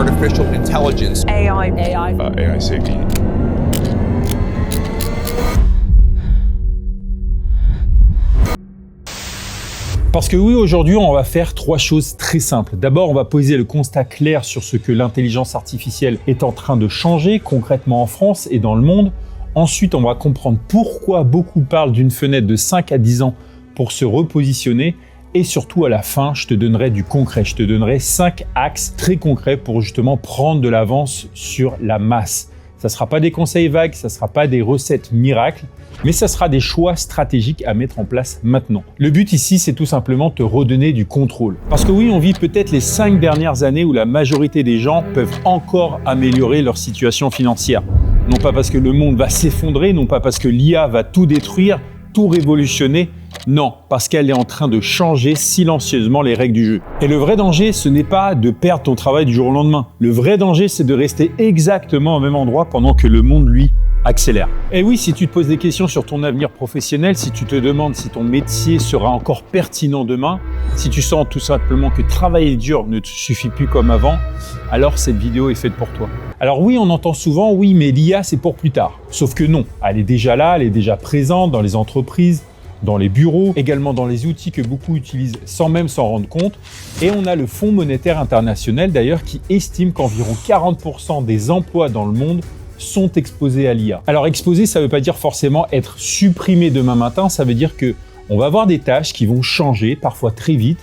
artificial intelligence. AI. AI safety. Parce que oui, aujourd'hui, on va faire 3 choses très simples. D'abord, on va poser le constat clair sur ce que l'intelligence artificielle est en train de changer concrètement en France et dans le monde. Ensuite, on va comprendre pourquoi beaucoup parlent d'une fenêtre de 5 à 10 ans pour se repositionner. Et surtout, à la fin, je te donnerai du concret. Je te donnerai 5 axes très concrets pour justement prendre de l'avance sur la masse. Ça ne sera pas des conseils vagues, ça ne sera pas des recettes miracles, mais ça sera des choix stratégiques à mettre en place maintenant. Le but ici, c'est tout simplement te redonner du contrôle. Parce que oui, on vit peut-être les 5 dernières années où la majorité des gens peuvent encore améliorer leur situation financière. Non pas parce que le monde va s'effondrer, non pas parce que l'IA va tout détruire, tout révolutionner, non, parce qu'elle est en train de changer silencieusement les règles du jeu. Et le vrai danger, ce n'est pas de perdre ton travail du jour au lendemain. Le vrai danger, c'est de rester exactement au même endroit pendant que le monde, lui, accélère. Et oui, si tu te poses des questions sur ton avenir professionnel, si tu te demandes si ton métier sera encore pertinent demain, si tu sens tout simplement que travailler dur ne te suffit plus comme avant, alors cette vidéo est faite pour toi. Alors oui, on entend souvent, oui, mais l'IA, c'est pour plus tard. Sauf que non, elle est déjà là, elle est déjà présente dans les entreprises, dans les bureaux, également dans les outils que beaucoup utilisent sans même s'en rendre compte. Et on a le Fonds monétaire international d'ailleurs qui estime qu'environ 40% des emplois dans le monde sont exposés à l'IA. Alors exposés, ça ne veut pas dire forcément être supprimé demain matin, ça veut dire que on va avoir des tâches qui vont changer, parfois très vite.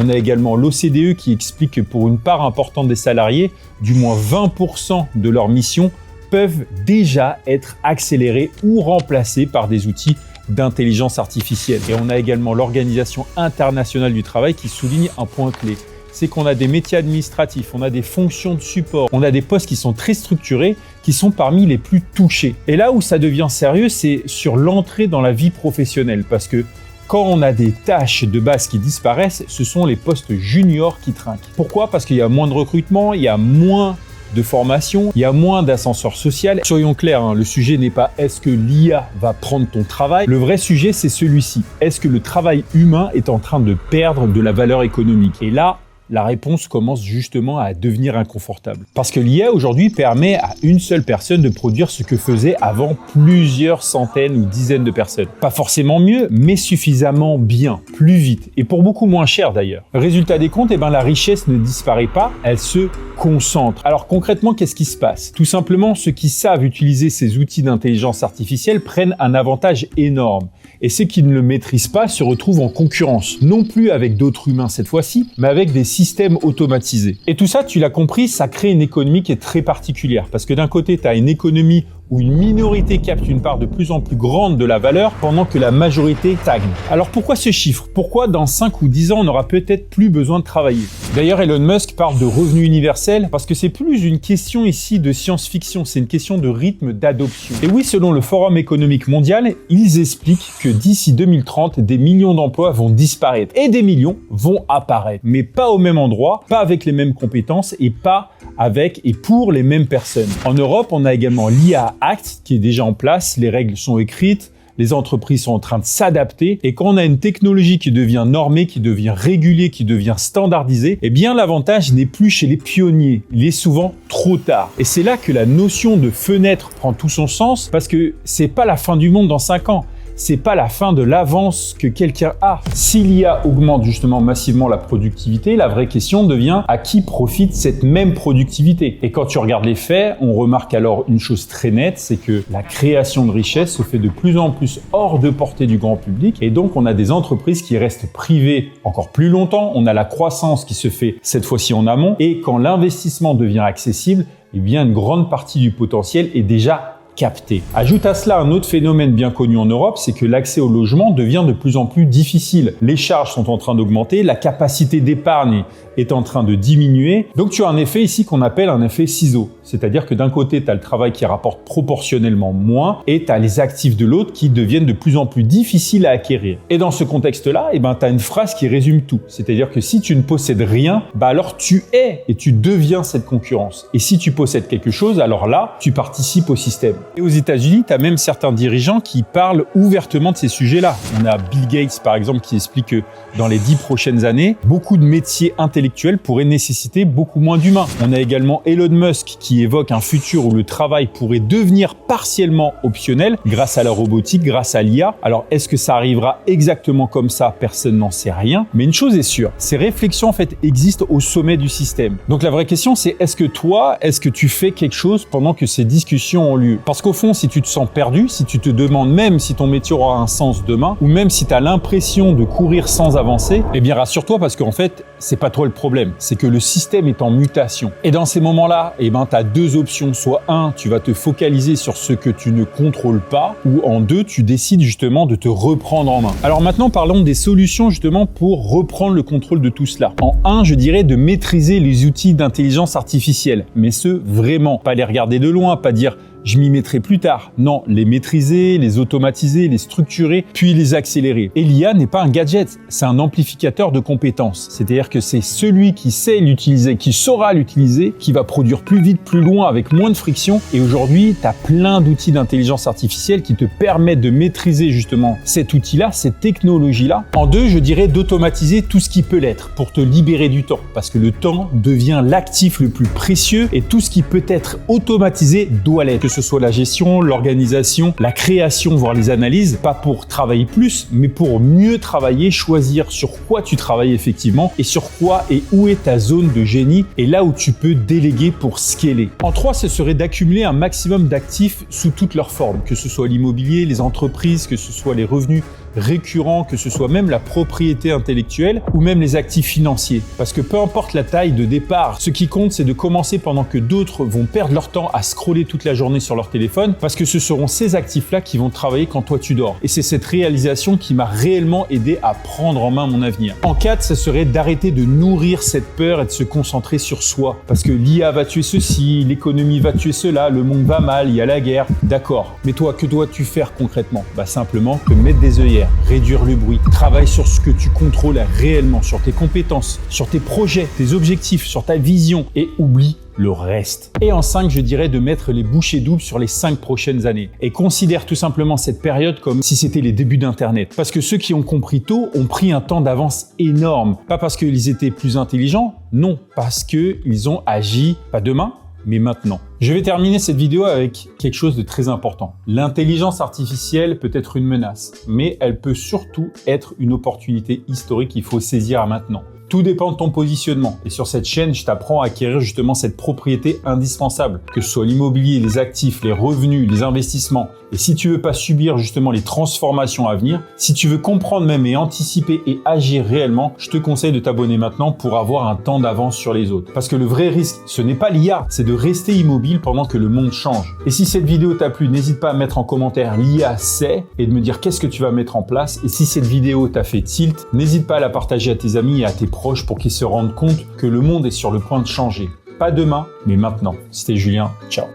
On a également l'OCDE qui explique que pour une part importante des salariés, du moins 20% de leurs missions peuvent déjà être accélérées ou remplacées par des outils d'intelligence artificielle. Et on a également l'Organisation internationale du travail qui souligne un point clé. C'est qu'on a des métiers administratifs, on a des fonctions de support, on a des postes qui sont très structurés, qui sont parmi les plus touchés. Et là où ça devient sérieux, c'est sur l'entrée dans la vie professionnelle. Parce que quand on a des tâches de base qui disparaissent, ce sont les postes juniors qui trinquent. Pourquoi ? Parce qu'il y a moins de recrutement, il y a moins de formation, il y a moins d'ascenseur social. Soyons clairs, le sujet n'est pas est-ce que l'IA va prendre ton travail. Le vrai sujet, c'est celui-ci. Est-ce que le travail humain est en train de perdre de la valeur économique ? Et là, la réponse commence justement à devenir inconfortable. Parce que l'IA aujourd'hui permet à une seule personne de produire ce que faisaient avant plusieurs centaines ou dizaines de personnes. Pas forcément mieux, mais suffisamment bien, plus vite et pour beaucoup moins cher d'ailleurs. Résultat des comptes, la richesse ne disparaît pas, elle se concentre. Alors concrètement, qu'est-ce qui se passe ? Tout simplement, ceux qui savent utiliser ces outils d'intelligence artificielle prennent un avantage énorme. Et ceux qui ne le maîtrisent pas se retrouvent en concurrence, non plus avec d'autres humains cette fois-ci, mais avec des systèmes automatisés. Et tout ça, tu l'as compris, ça crée une économie qui est très particulière. Parce que d'un côté, tu as une économie où une minorité capte une part de plus en plus grande de la valeur pendant que la majorité stagne. Alors pourquoi ce chiffre ? Pourquoi dans 5 ou 10 ans, on n'aura peut-être plus besoin de travailler ? D'ailleurs, Elon Musk parle de revenu universel parce que c'est plus une question ici de science-fiction, c'est une question de rythme d'adoption. Et oui, selon le Forum économique mondial, ils expliquent que d'ici 2030, des millions d'emplois vont disparaître et des millions vont apparaître. Mais pas au même endroit, pas avec les mêmes compétences et pas avec et pour les mêmes personnes. En Europe, on a également l'IA Act qui est déjà en place, les règles sont écrites, les entreprises sont en train de s'adapter et quand on a une technologie qui devient normée, qui devient régulée, qui devient standardisée, eh bien l'avantage n'est plus chez les pionniers, il est souvent trop tard. Et c'est là que la notion de fenêtre prend tout son sens parce que c'est pas la fin du monde dans 5 ans. C'est pas la fin de l'avance que quelqu'un a. Si l'IA augmente justement massivement la productivité, la vraie question devient à qui profite cette même productivité ? Et quand tu regardes les faits, on remarque alors une chose très nette, c'est que la création de richesse se fait de plus en plus hors de portée du grand public et donc on a des entreprises qui restent privées encore plus longtemps, on a la croissance qui se fait cette fois-ci en amont et quand l'investissement devient accessible, eh bien une grande partie du potentiel est déjà capté. Ajoute à cela un autre phénomène bien connu en Europe, c'est que l'accès au logement devient de plus en plus difficile. Les charges sont en train d'augmenter, la capacité d'épargne est en train de diminuer. Donc tu as un effet ici qu'on appelle un effet ciseau. C'est-à-dire que d'un côté, tu as le travail qui rapporte proportionnellement moins et tu as les actifs de l'autre qui deviennent de plus en plus difficiles à acquérir. Et dans ce contexte-là, tu as une phrase qui résume tout. C'est-à-dire que si tu ne possèdes rien, alors tu es et tu deviens cette concurrence. Et si tu possèdes quelque chose, alors là, tu participes au système. Et aux États-Unis, tu as même certains dirigeants qui parlent ouvertement de ces sujets-là. On a Bill Gates, par exemple, qui explique que dans les 10 prochaines années, beaucoup de métiers intellectuels pourraient nécessiter beaucoup moins d'humains. On a également Elon Musk qui évoque un futur où le travail pourrait devenir partiellement optionnel grâce à la robotique, grâce à l'IA. Alors, est-ce que ça arrivera exactement comme ça? Personne n'en sait rien. Mais une chose est sûre, ces réflexions en fait existent au sommet du système. Donc la vraie question, c'est est-ce que tu fais quelque chose pendant que ces discussions ont lieu? Parce qu'au fond, si tu te sens perdu, si tu te demandes même si ton métier aura un sens demain, ou même si tu as l'impression de courir sans avancer, eh bien rassure-toi parce qu'en fait, c'est pas toi le problème, c'est que le système est en mutation. Et dans ces moments-là, eh ben, tu as deux options. Soit un, tu vas te focaliser sur ce que tu ne contrôles pas, ou en deux, tu décides justement de te reprendre en main. Alors maintenant, parlons des solutions justement pour reprendre le contrôle de tout cela. En un, je dirais de maîtriser les outils d'intelligence artificielle, mais ce vraiment, pas les regarder de loin, pas dire je m'y mettrai plus tard. Non, les maîtriser, les automatiser, les structurer, puis les accélérer. Et l'IA n'est pas un gadget, c'est un amplificateur de compétences. C'est-à-dire que c'est celui qui sait l'utiliser, qui saura l'utiliser, qui va produire plus vite, plus loin, avec moins de friction. Et aujourd'hui, tu as plein d'outils d'intelligence artificielle qui te permettent de maîtriser justement cet outil-là, cette technologie-là. En deux, je dirais d'automatiser tout ce qui peut l'être pour te libérer du temps. Parce que le temps devient l'actif le plus précieux et tout ce qui peut être automatisé doit l'être. Que ce soit la gestion, l'organisation, la création, voire les analyses, pas pour travailler plus, mais pour mieux travailler, choisir sur quoi tu travailles effectivement et sur quoi et où est ta zone de génie et là où tu peux déléguer pour scaler. En trois, ce serait d'accumuler un maximum d'actifs sous toutes leurs formes, que ce soit l'immobilier, les entreprises, que ce soit les revenus récurrents, que ce soit même la propriété intellectuelle ou même les actifs financiers. Parce que peu importe la taille de départ, ce qui compte, c'est de commencer pendant que d'autres vont perdre leur temps à scroller toute la journée sur leur téléphone, parce que ce seront ces actifs-là qui vont travailler quand toi tu dors. Et c'est cette réalisation qui m'a réellement aidé à prendre en main mon avenir. En 4, ça serait d'arrêter de nourrir cette peur et de se concentrer sur soi. Parce que l'IA va tuer ceci, l'économie va tuer cela, le monde va mal, il y a la guerre. D'accord. Mais toi, que dois-tu faire concrètement? Simplement te mettre des œillères, réduire le bruit, travaille sur ce que tu contrôles réellement, sur tes compétences, sur tes projets, tes objectifs, sur ta vision et oublie le reste. Et en 5, je dirais de mettre les bouchées doubles sur les 5 prochaines années. Et considère tout simplement cette période comme si c'était les débuts d'Internet. Parce que ceux qui ont compris tôt ont pris un temps d'avance énorme. Pas parce qu'ils étaient plus intelligents, non, parce qu'ils ont agi, pas demain, mais maintenant. Je vais terminer cette vidéo avec quelque chose de très important. L'intelligence artificielle peut être une menace, mais elle peut surtout être une opportunité historique qu'il faut saisir maintenant. Tout dépend de ton positionnement. Et sur cette chaîne, je t'apprends à acquérir justement cette propriété indispensable, que ce soit l'immobilier, les actifs, les revenus, les investissements. Et si tu veux pas subir justement les transformations à venir, si tu veux comprendre même et anticiper et agir réellement, je te conseille de t'abonner maintenant pour avoir un temps d'avance sur les autres. Parce que le vrai risque, ce n'est pas l'IA, c'est de rester immobile pendant que le monde change. Et si cette vidéo t'a plu, n'hésite pas à mettre en commentaire l'IA c'est et de me dire qu'est-ce que tu vas mettre en place. Et si cette vidéo t'a fait tilt, n'hésite pas à la partager à tes amis et à tes proches pour qu'ils se rendent compte que le monde est sur le point de changer. Pas demain, mais maintenant. C'était Julien. Ciao.